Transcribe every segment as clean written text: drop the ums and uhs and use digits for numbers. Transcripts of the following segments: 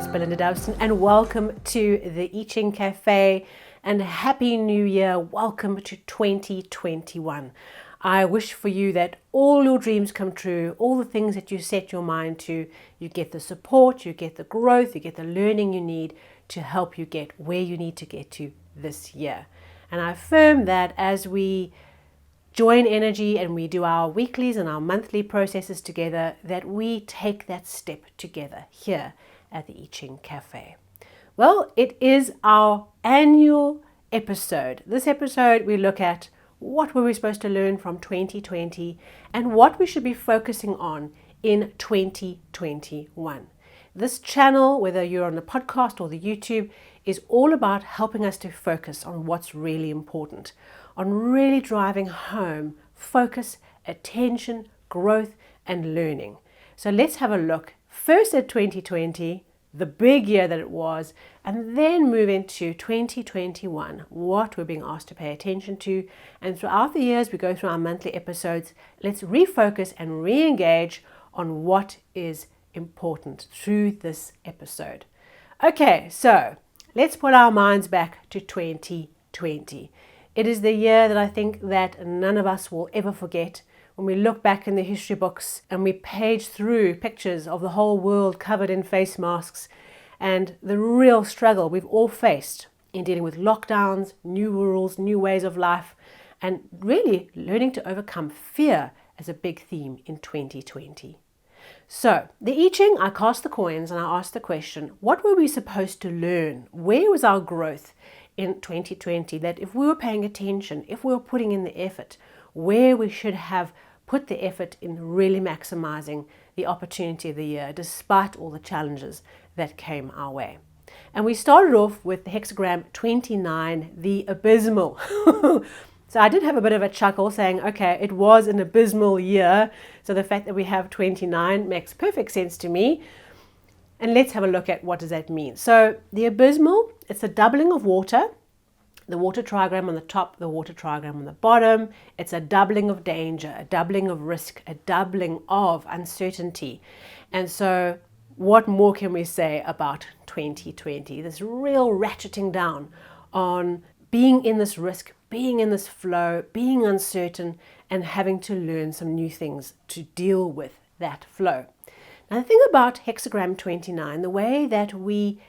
it's Belinda Dowson, and welcome to the I Ching Cafe, and Happy New Year. Welcome to 2021. I wish for you that all your dreams come true, all the things that you set your mind to, you get the support, you get the growth, you get the learning you need to help you get where you need to get to this year. And I affirm that as we join energy and we do our weeklies and our monthly processes together, that we take that step together here at the I Ching Cafe. Well, it is our annual episode. This episode we look at what were we supposed to learn from 2020 and what we should be focusing on in 2021. This channel, whether you're on the podcast or the YouTube, is all about helping us to focus on what's really important, on really driving home focus, attention, growth, and learning. So let's have a look first at 2020, the big year that it was, and then move into 2021, what we're being asked to pay attention to. And throughout the years, we go through our monthly episodes. Let's refocus and re-engage on what is important through this episode. Okay, so let's put our minds back to 2020. It is the year that I think that none of us will ever forget. When we look back in the history books and we page through pictures of the whole world covered in face masks and the real struggle we've all faced in dealing with lockdowns, new rules, new ways of life, and really learning to overcome fear as a big theme in 2020. So, the I Ching, I cast the coins and I asked the question, what were we supposed to learn? Where was our growth in 2020? That if we were paying attention, if we were putting in the effort, where we should have put the effort in really maximizing the opportunity of the year, despite all the challenges that came our way. And we started off with the Hexagram 29, the Abysmal. So I did have a bit of a chuckle saying, okay, it was an abysmal year. So the fact that we have 29 makes perfect sense to me. And let's have a look at what does that mean. So the abysmal, it's a doubling of water. The water trigram on the top, the water trigram on the bottom. It's a doubling of danger, a doubling of risk, a doubling of uncertainty. And so what more can we say about 2020? This real ratcheting down on being in this risk, being in this flow, being uncertain, and having to learn some new things to deal with that flow. Now, the thing about Hexagram 29, the way that we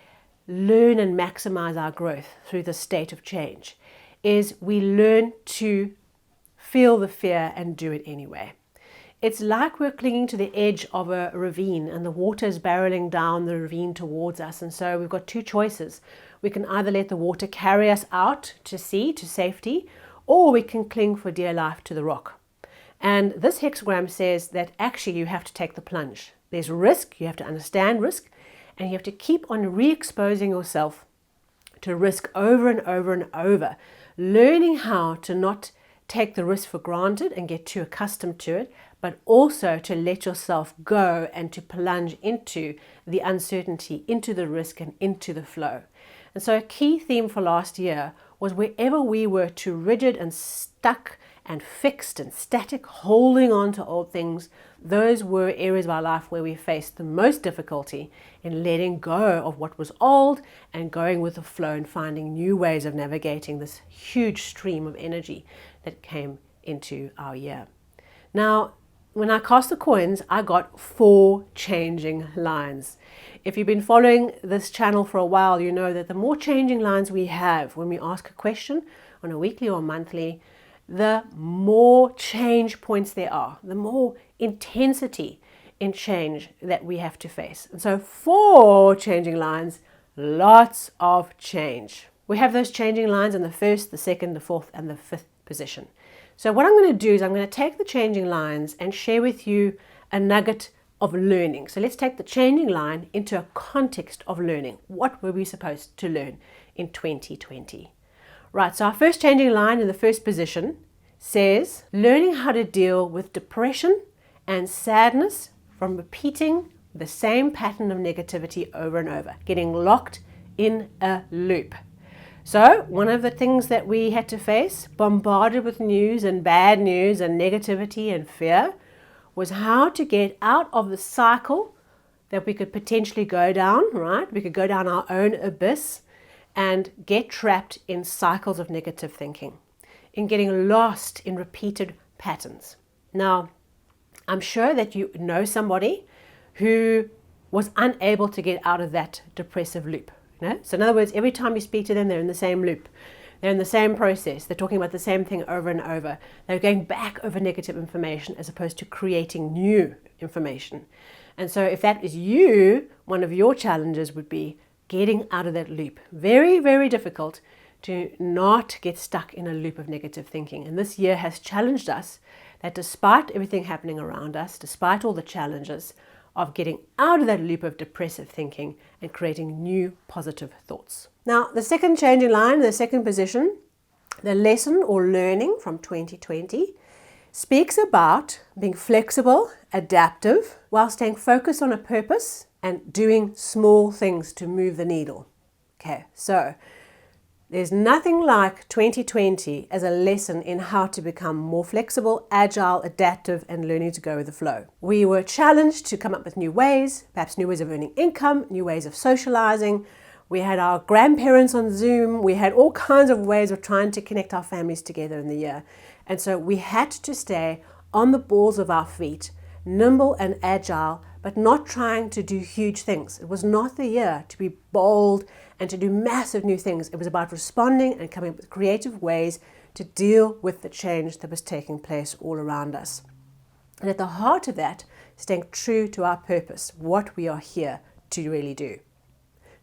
learn and maximize our growth through the state of change, is we learn to feel the fear and do it anyway. It's like we're clinging to the edge of a ravine and the water is barreling down the ravine towards us. And so we've got two choices. We can either let the water carry us out to sea, to safety, or we can cling for dear life to the rock. And this hexagram says that actually you have to take the plunge. There's risk, you have to understand risk, and you have to keep on re-exposing yourself to risk over and over and over, learning how to not take the risk for granted and get too accustomed to it, but also to let yourself go and to plunge into the uncertainty, into the risk and into the flow. And so a key theme for last year was wherever we were too rigid and stuck and fixed and static, holding on to old things, those were areas of our life where we faced the most difficulty in letting go of what was old and going with the flow and finding new ways of navigating this huge stream of energy that came into our year. Now, when I cast the coins, I got 4 changing lines. If you've been following this channel for a while, you know that the more changing lines we have when we ask a question on a weekly or monthly, the more change points there are, the more intensity in change that we have to face. And so 4 changing lines, lots of change. We have those changing lines in the 1st, the 2nd, the 4th, and the 5th position. So what I'm going to do is I'm going to take the changing lines and share with you a nugget of learning. So let's take the changing line into a context of learning. What were we supposed to learn in 2020? Right, so our first changing line in the 1st position says, learning how to deal with depression and sadness from repeating the same pattern of negativity over and over, getting locked in a loop. So one of the things that we had to face, bombarded with news and bad news and negativity and fear, was how to get out of the cycle that we could potentially go down, right? We could go down our own abyss and get trapped in cycles of negative thinking, in getting lost in repeated patterns. Now, I'm sure that you know somebody who was unable to get out of that depressive loop. So in other words, every time you speak to them, they're in the same loop. They're in the same process. They're talking about the same thing over and over. They're going back over negative information as opposed to creating new information. And so if that is you, one of your challenges would be getting out of that loop. Very, very difficult to not get stuck in a loop of negative thinking. And this year has challenged us that despite everything happening around us, despite all the challenges of getting out of that loop of depressive thinking and creating new positive thoughts. Now, the second changing line, the second position, the lesson or learning from 2020 speaks about being flexible, adaptive, while staying focused on a purpose and doing small things to move the needle. Okay, so there's nothing like 2020 as a lesson in how to become more flexible, agile, adaptive, and learning to go with the flow. We were challenged to come up with new ways, perhaps new ways of earning income, new ways of socializing. We had our grandparents on Zoom. We had all kinds of ways of trying to connect our families together in the year. And so we had to stay on the balls of our feet, nimble and agile, but not trying to do huge things. It was not the year to be bold and to do massive new things. It was about responding and coming up with creative ways to deal with the change that was taking place all around us. And at the heart of that, staying true to our purpose, what we are here to really do.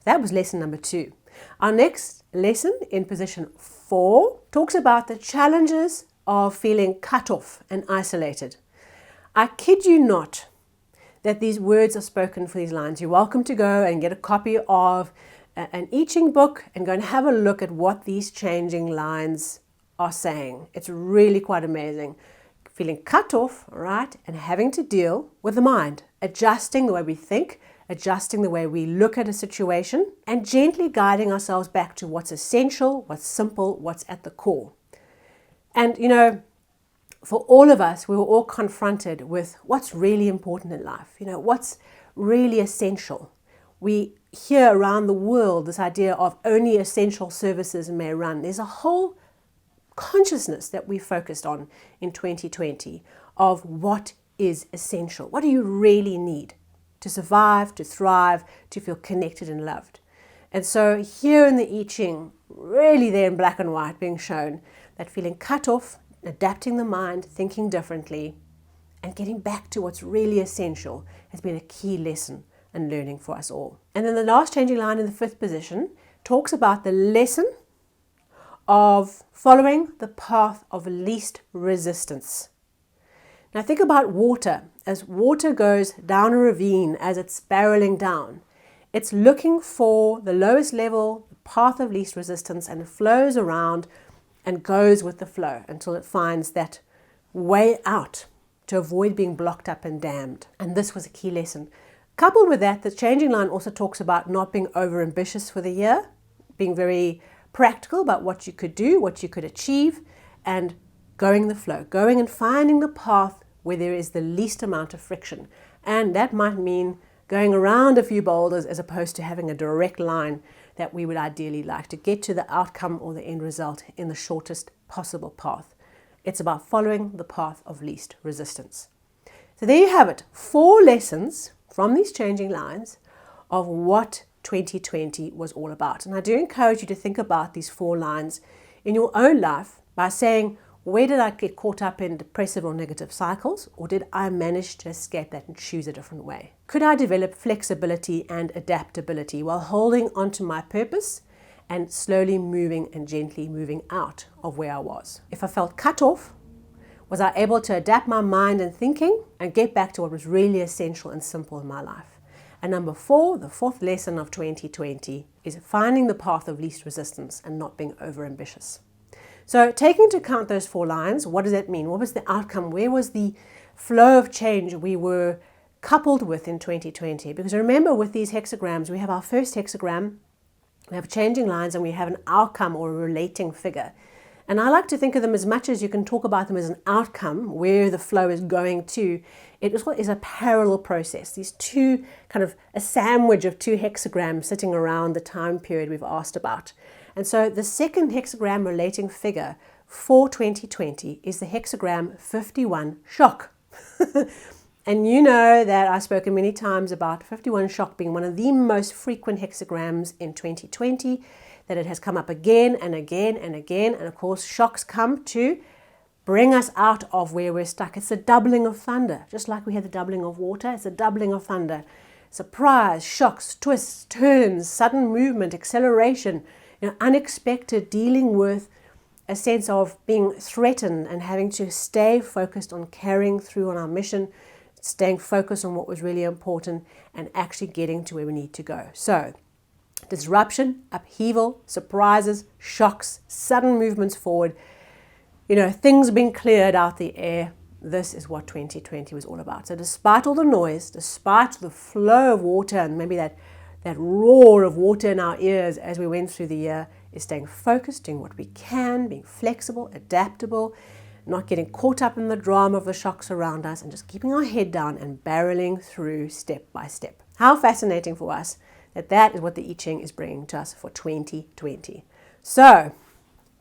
That was lesson number 2. Our next lesson in position 4 talks about the challenges of feeling cut off and isolated. I kid you not that these words are spoken for these lines. You're welcome to go and get a copy of an I Ching book and go and have a look at what these changing lines are saying. It's really quite amazing. Feeling cut off, right, and having to deal with the mind, adjusting the way we think, adjusting the way we look at a situation, and gently guiding ourselves back to what's essential, what's simple, what's at the core. And, for all of us, we were all confronted with what's really important in life, what's really essential. We hear around the world this idea of only essential services may run. There's a whole consciousness that we focused on in 2020 of what is essential. What do you really need to survive, to thrive, to feel connected and loved? And so here in the I Ching, really there in black and white being shown that feeling cut off, adapting the mind, thinking differently, and getting back to what's really essential has been a key lesson and learning for us all. And then the last changing line in the 5th position talks about the lesson of following the path of least resistance. Now think about water. As water goes down a ravine, as it's barreling down, it's looking for the lowest level, the path of least resistance, and it flows around and goes with the flow until it finds that way out to avoid being blocked up and dammed. And this was a key lesson. Coupled with that, the changing line also talks about not being overambitious for the year, being very practical about what you could do, what you could achieve, and going the flow, going and finding the path where there is the least amount of friction. And that might mean going around a few boulders as opposed to having a direct line that we would ideally like to get to the outcome or the end result in the shortest possible path. It's about following the path of least resistance. So there you have it, 4 lessons from these changing lines of what 2020 was all about. And I do encourage you to think about these 4 lines in your own life by saying, where did I get caught up in depressive or negative cycles, or did I manage to escape that and choose a different way? Could I develop flexibility and adaptability while holding onto my purpose and slowly moving and gently moving out of where I was? If I felt cut off, was I able to adapt my mind and thinking and get back to what was really essential and simple in my life? And number 4, the 4th lesson of 2020 is finding the path of least resistance and not being overambitious. So taking into account those 4 lines, what does that mean? What was the outcome? Where was the flow of change we were coupled with in 2020? Because remember, with these hexagrams, we have our first hexagram, we have changing lines, and we have an outcome or a relating figure. And I like to think of them, as much as you can talk about them as an outcome, where the flow is going to, it is a parallel process. These two, kind of a sandwich of two hexagrams sitting around the time period we've asked about. And so the second hexagram relating figure for 2020 is the hexagram 51 shock. And you know that I've spoken many times about 51 shock being one of the most frequent hexagrams in 2020, that it has come up again and again and again. And of course, shocks come to bring us out of where we're stuck. It's a doubling of thunder, just like we had the doubling of water. It's a doubling of thunder. Surprise, shocks, twists, turns, sudden movement, acceleration, unexpected, dealing with a sense of being threatened and having to stay focused on carrying through on our mission, staying focused on what was really important and actually getting to where we need to go. So disruption, upheaval, surprises, shocks, sudden movements forward, things being cleared out the air. This is what 2020 was all about. So despite all the noise, despite the flow of water and maybe that roar of water in our ears as we went through the year, is staying focused, doing what we can, being flexible, adaptable, not getting caught up in the drama of the shocks around us, and just keeping our head down and barreling through step by step. How fascinating for us that is what the I Ching is bringing to us for 2020. So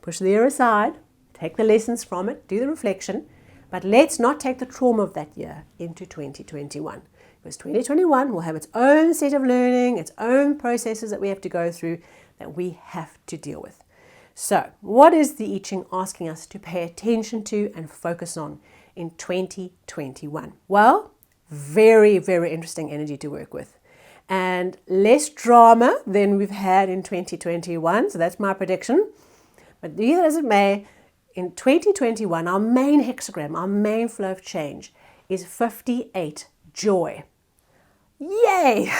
push the year aside, take the lessons from it, do the reflection, but let's not take the trauma of that year into 2021. Because 2021 will have its own set of learning, its own processes that we have to go through, that we have to deal with. So what is the I Ching asking us to pay attention to and focus on in 2021? Well, very, very interesting energy to work with. And less drama than we've had in 2021. So that's my prediction. But be that as it may, in 2021, our main hexagram, our main flow of change is 58, joy. Yay!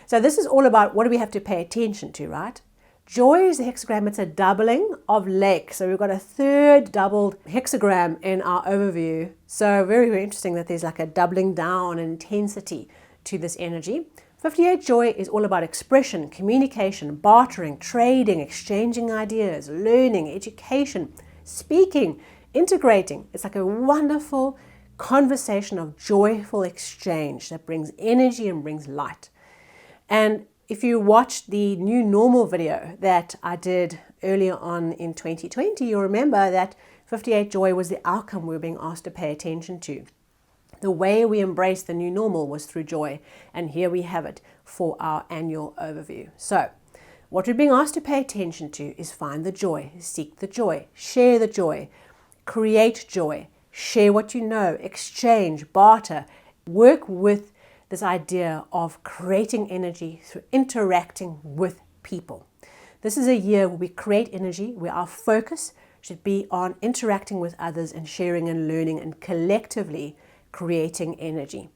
So this is all about what do we have to pay attention to, right? Joy is the hexagram. It's a doubling of lake. So we've got a third doubled hexagram in our overview. So very, very interesting that there's like a doubling down intensity to this energy. 58 joy is all about expression, communication, bartering, trading, exchanging ideas, learning, education, speaking, integrating. It's like a wonderful conversation of joyful exchange that brings energy and brings light. And if you watched the new normal video that I did earlier on in 2020, you'll remember that 58 joy was the outcome we were being asked to pay attention to. The way we embraced the new normal was through joy. And here we have it for our annual overview. So what we're being asked to pay attention to is find the joy, seek the joy, share the joy, create joy, share what you know, exchange, barter, work with this idea of creating energy through interacting with people. This is a year where we create energy, where our focus should be on interacting with others and sharing and learning and collectively creating energy.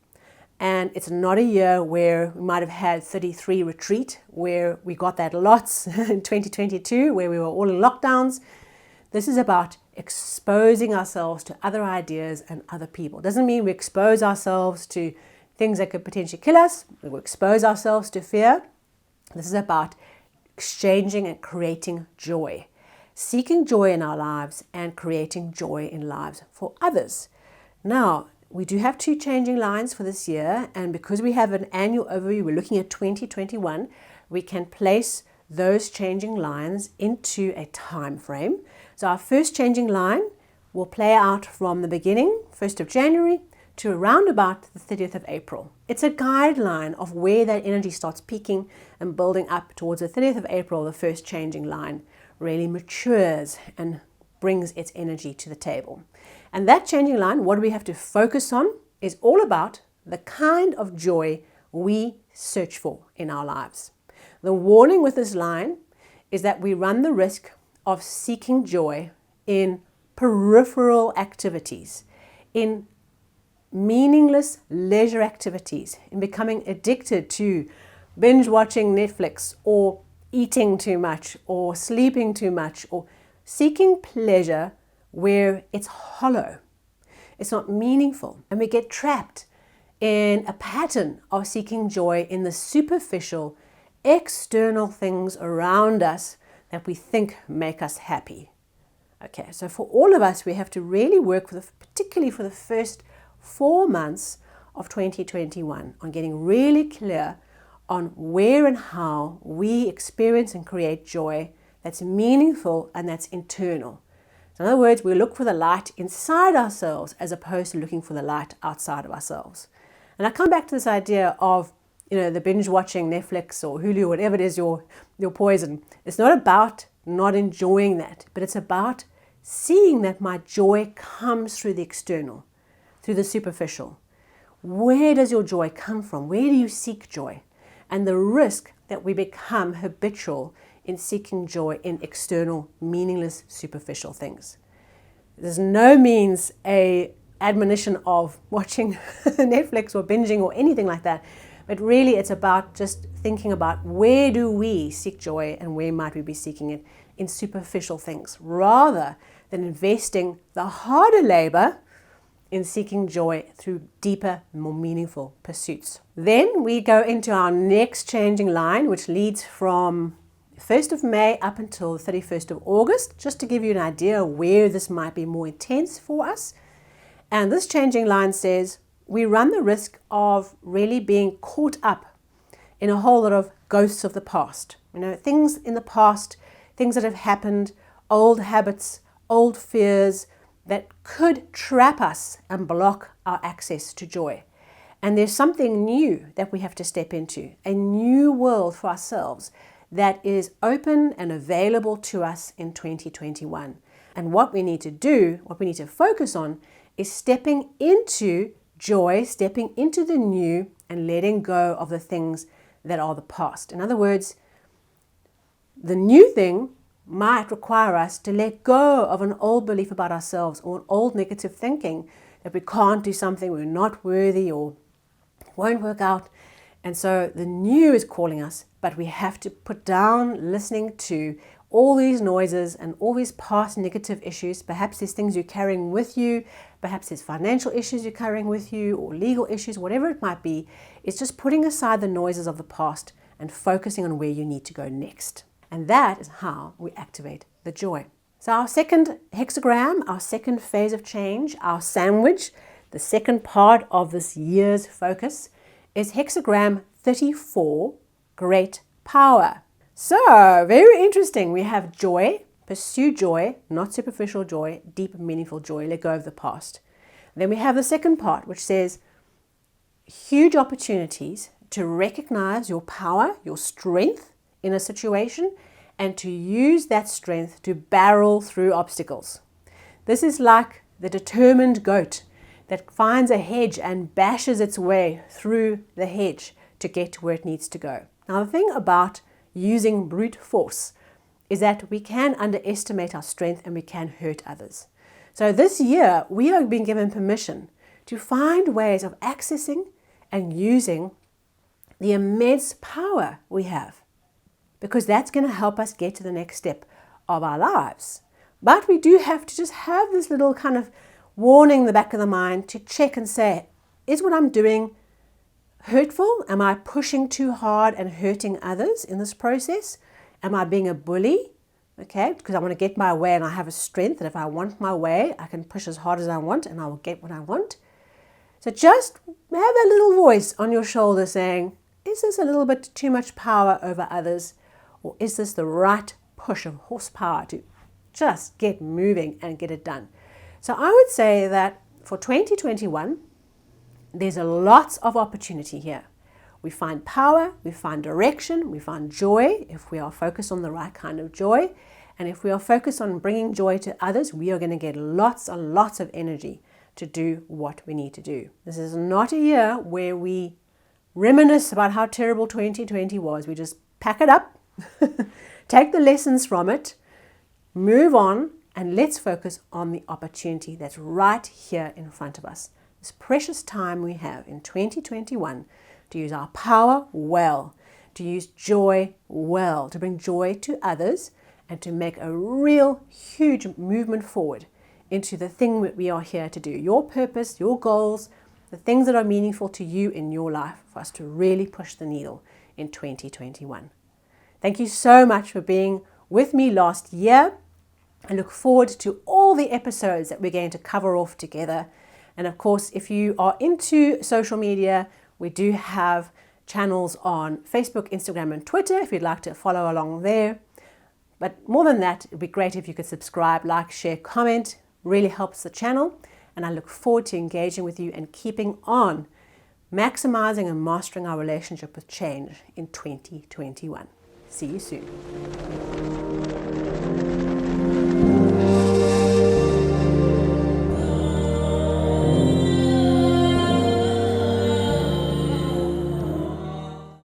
And it's not a year where we might have had 33 retreat, where we got that lots in 2022, where we were all in lockdowns. This is about exposing ourselves to other ideas and other people. Doesn't mean we expose ourselves to things that could potentially kill us. We expose ourselves to fear. This is about exchanging and creating joy, seeking joy in our lives and creating joy in lives for others. Now, we do have two changing lines for this year, and because we have an annual overview, we're looking at 2021, we can place those changing lines into a time frame. So our first changing line will play out from the beginning, 1st of January, to around about the 30th of April. It's a guideline of where that energy starts peaking and building up towards the 30th of April. The first changing line really matures and brings its energy to the table. And that changing line, what do we have to focus on, is all about the kind of joy we search for in our lives. The warning with this line is that we run the risk of seeking joy in peripheral activities, in meaningless leisure activities, in becoming addicted to binge watching Netflix or eating too much or sleeping too much or seeking pleasure where it's hollow, it's not meaningful, and we get trapped in a pattern of seeking joy in the superficial, external things around us that we think make us happy. Okay, so for all of us, we have to really work, particularly for the first 4 months of 2021, on getting really clear on where and how we experience and create joy that's meaningful and that's internal. So in other words, we look for the light inside ourselves as opposed to looking for the light outside of ourselves. And I come back to this idea of, the binge watching Netflix or Hulu, whatever it is, your poison. It's not about not enjoying that, but it's about seeing that my joy comes through the external, through the superficial. Where does your joy come from? Where do you seek joy? And the risk that we become habitual in seeking joy in external, meaningless, superficial things. There's no means a admonition of watching Netflix or binging or anything like that, but really it's about just thinking about where do we seek joy and where might we be seeking it in superficial things, rather than investing the harder labor in seeking joy through deeper, more meaningful pursuits. Then we go into our next changing line, which leads from 1st of May up until the 31st of August, just to give you an idea where this might be more intense for us. And this changing line says we run the risk of really being caught up in a whole lot of ghosts of the past. Things in the past, things that have happened, old habits, old fears, that could trap us and block our access to joy. And there's something new that we have to step into, a new world for ourselves that is open and available to us in 2021. And what we need to do, what we need to focus on, is stepping into joy, stepping into the new and letting go of the things that are the past. In other words, the new thing might require us to let go of an old belief about ourselves or an old negative thinking that we can't do something, we're not worthy, or won't work out. And so the new is calling us, but we have to put down listening to all these noises and all these past negative issues. Perhaps there's things you're carrying with you, perhaps there's financial issues you're carrying with you, or legal issues, whatever it might be. It's just putting aside the noises of the past and focusing on where you need to go next. And that is how we activate the joy. So our second hexagram, our second phase of change, our sandwich, the second part of this year's focus is hexagram 34, great power. So very interesting. We have joy, pursue joy, not superficial joy, deep, meaningful joy, let go of the past. And then we have the second part, which says huge opportunities to recognize your power, your strength, in a situation and to use that strength to barrel through obstacles. This is like the determined goat that finds a hedge and bashes its way through the hedge to get to where it needs to go. Now, the thing about using brute force is that we can underestimate our strength and we can hurt others. So this year, we are being given permission to find ways of accessing and using the immense power we have, because that's going to help us get to the next step of our lives. But we do have to just have this little kind of warning in the back of the mind to check and say, is what I'm doing hurtful? Am I pushing too hard and hurting others in this process? Am I being a bully? Okay, because I want to get my way and I have a strength that if I want my way, I can push as hard as I want and I will get what I want. So just have that little voice on your shoulder saying, is this a little bit too much power over others? Or is this the right push of horsepower to just get moving and get it done? So I would say that for 2021, there's a lots of opportunity here. We find power, we find direction, we find joy if we are focused on the right kind of joy. And if we are focused on bringing joy to others, we are going to get lots and lots of energy to do what we need to do. This is not a year where we reminisce about how terrible 2020 was. We just pack it up, take the lessons from it, move on, and let's focus on the opportunity that's right here in front of us. This precious time we have in 2021 to use our power well, to use joy well, to bring joy to others, and to make a real huge movement forward into the thing that we are here to do. Your purpose, your goals, the things that are meaningful to you in your life, for us to really push the needle in 2021. Thank you so much for being with me last year. I look forward to all the episodes that we're going to cover off together. And of course, if you are into social media, we do have channels on Facebook, Instagram, and Twitter if you'd like to follow along there. But more than that, it'd be great if you could subscribe, like, share, comment. Really helps the channel. And I look forward to engaging with you and keeping on maximizing and mastering our relationship with change in 2021. See you soon.